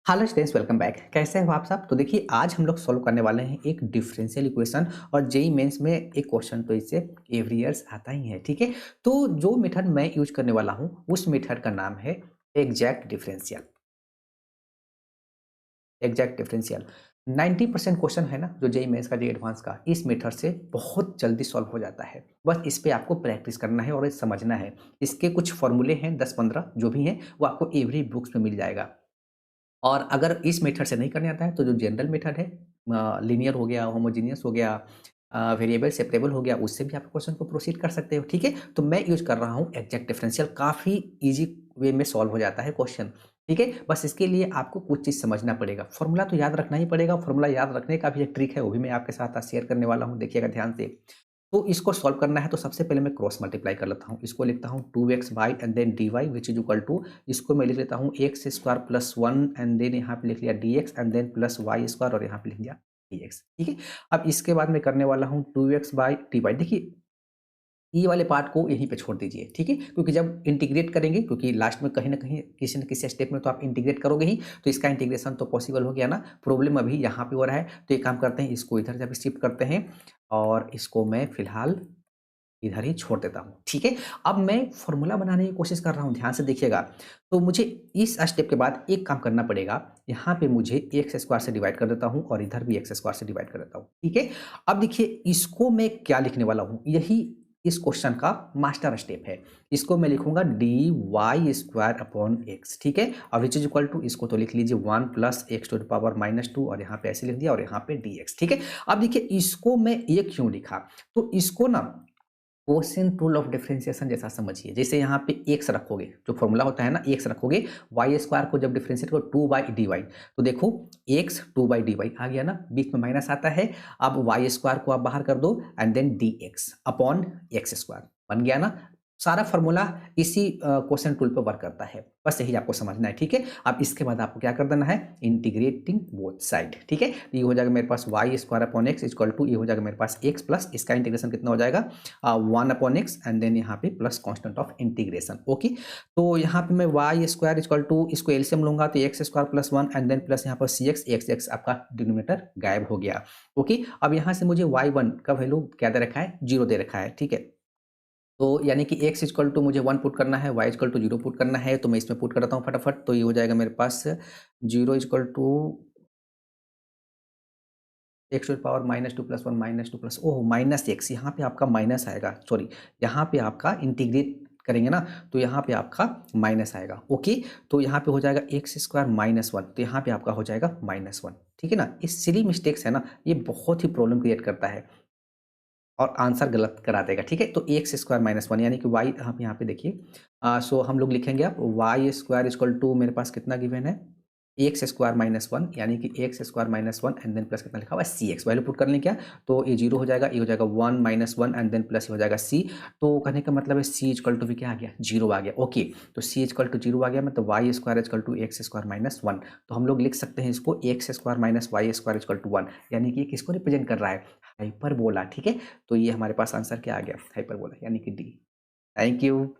Hello students, welcome back. कैसे हो आप सब? तो देखिए, आज हम लोग सॉल्व करने वाले हैं एक डिफरेंशियल इक्वेशन। और जेईई मेंस में एक क्वेश्चन तो इससे एवरी ईयर्स आता ही है। ठीक है, तो जो मेथड मैं यूज करने वाला हूँ उस मेथड का नाम है exact differential. Exact differential 90% question है ना, जो जेईई मेंस का, जो एडवांस का, इस मेथड से बहुत जल्दी सॉल्व हो जाता है। बस इस पे आपको प्रैक्टिस करना है और ये समझना है। इसके कुछ फॉर्मूले हैं, 10-15 जो भी हैं, वो आपको एवरी बुक्स में मिल जाएगा। और अगर इस मेथड से नहीं करने आता है तो जो जनरल मेथड है, लीनियर हो गया, होमोजेनियस हो गया, वेरिएबल सेपरेबल हो गया, उससे भी आप क्वेश्चन को प्रोसीड कर सकते हो। ठीक है, तो मैं यूज कर रहा हूँ एग्जैक्ट डिफरेंशियल। काफ़ी इजी वे में सॉल्व हो जाता है क्वेश्चन। ठीक है, बस इसके लिए आपको कुछ चीज़ समझना पड़ेगा। फॉर्मूला तो याद रखना ही पड़ेगा। फॉर्मूला याद रखने का भी एक ट्रिक है, वो भी मैं आपके साथ आज शेयर करने वाला हूँ। देखिएगा ध्यान से। तो इसको सॉल्व करना है तो सबसे पहले मैं क्रॉस मल्टीप्लाई कर लेता हूँ। इसको लिखता हूँ 2x by and then dy which is equal to, इसको मैं लिख लेता हूँ x square plus 1 and then यहाँ पे लिख लिया dx and then plus y square और यहाँ पे लिख दिया dx। ठीक है, अब इसके बाद मैं करने वाला हूँ 2x बाई dy। देखिए, ये वाले पार्ट को यहीं पे छोड़ दीजिए। ठीक है, क्योंकि जब इंटीग्रेट करेंगे, क्योंकि लास्ट में कहीं ना कहीं किसी न किसी स्टेप में तो आप इंटीग्रेट करोगे ही, तो इसका इंटीग्रेशन तो पॉसिबल हो गया ना। प्रॉब्लम अभी यहाँ पे हो रहा है, तो एक काम करते हैं, इसको इधर जब शिफ्ट करते हैं और इसको मैं फिलहाल इधर ही छोड़ देता हूँ। ठीक है, अब मैं फॉर्मूला बनाने की कोशिश कर रहा हूँ, ध्यान से देखिएगा। तो मुझे इस स्टेप के बाद एक काम करना पड़ेगा। यहाँ पे मुझे एक्स स्क्वायर से डिवाइड कर देता हूँ और इधर भी एक्स स्क्वायर से डिवाइड कर देता हूँ। ठीक है, अब देखिए, इसको मैं क्या लिखने वाला हूँ, यही इस क्वेश्चन का मास्टर स्टेप है। इसको मैं लिखूंगा d y square upon x. ठीक है, और विच इज इक्वल टू, इसको तो लिख लीजिए 1 plus x to the power minus 2 और यहाँ पे ऐसे लिख दिया और यहाँ पे डी एक्स। ठीक है, अब देखिए, इसको मैं ये क्यों लिखा, तो इसको ना क्वोशिएंट रूल ऑफ डिफरेंशिएशन जैसा समझिए। जैसे यहाँ पे एक्स रखोगे, जो फॉर्मूला होता है ना, एक्स रखोगे, वाई स्क्वायर को जब डिफरेंशिएट करो 2 बाई डी वाई, तो देखो एक्स 2 बाई डी वाई आ गया ना, बीच में माइनस आता है। अब वाई स्क्वायर को आप बाहर कर दो and then d x upon x square, बन गया ना। सारा फॉर्मूला इसी क्वोशिएंट रूल पे वर्क करता है। बस यही आपको समझना है। ठीक है, अब इसके बाद आपको क्या कर देना है, इंटीग्रेटिंग बोथ साइड। ठीक है, तो ये हो जाएगा मेरे पास y square upon x equal to, ये हो जाएगा मेरे पास एक्स प्लस, इसका इंटीग्रेशन कितना हो जाएगा, 1 अपॉन एक्स एंड देन यहाँ पे plus constant of integration. Okay, तो यहाँ पे मैं वाई स्क्वायर इक्वल टू, इसको एलसीएम लूंगा तो x square plus 1 and then plus यहाँ पर सी एक्स, एक्स एक्स आपका डिनोमिनेटर गायब हो गया। ओके, अब यहाँ से मुझे वाई वन का वैल्यू क्या दे रखा है, 0 दे रखा है। ठीक है, तो यानी कि एक्स इक्वल टू मुझे 1 पुट करना है, वाई इक्वल टू 0 पुट करना है, तो मैं इसमें पुट करता हूँ फटाफट। तो ये हो जाएगा मेरे पास 0 equal to x to power minus 2 plus 1 minus 2 plus, oh minus x, यहाँ पे आपका माइनस आएगा, सॉरी, यहाँ पे आपका इंटीग्रेट करेंगे ना, तो यहाँ पे आपका माइनस आएगा। ओके, तो यहाँ पे हो जाएगा एक्स स्क्वायर माइनस 1, तो यहाँ पे आपका हो जाएगा माइनस 1। ठीक है ना, ये सिली मिस्टेक्स है ना, ये बहुत ही प्रॉब्लम क्रिएट करता है और आंसर गलत करा देगा। ठीक है, तो एक्स स्क्वायर माइनस 1 यानी कि वाई, आप यहाँ पे देखिए, सो हम लोग लिखेंगे अब वाई स्क्वायर इक्वल टू, मेरे पास कितना गिवन है, एक्स स्क्वायर माइनस 1, यानी कि x square minus 1 and then plus कितना लिखा हुआ है, सी एक्स। वैल्यू पुट कर लें क्या, तो ये 0 हो जाएगा, ये हो जाएगा 1 माइनस 1 एंड देन प्लस हो जाएगा सी। तो कहने का मतलब है सी इक्वल टू भी क्या आ गया, 0 आ गया। ओके, तो सी इक्वल टू 0 आ गया, मतलब y square equal to x square minus 1। तो हम लोग लिख सकते हैं इसको x square minus y square equal to 1, यानी कि किसको रिप्रेजेंट कर रहा है, हाइपरबोला। ठीक है, तो ये हमारे पास आंसर क्या आ गया, हाइपरबोला, यानी कि डी। Thank you.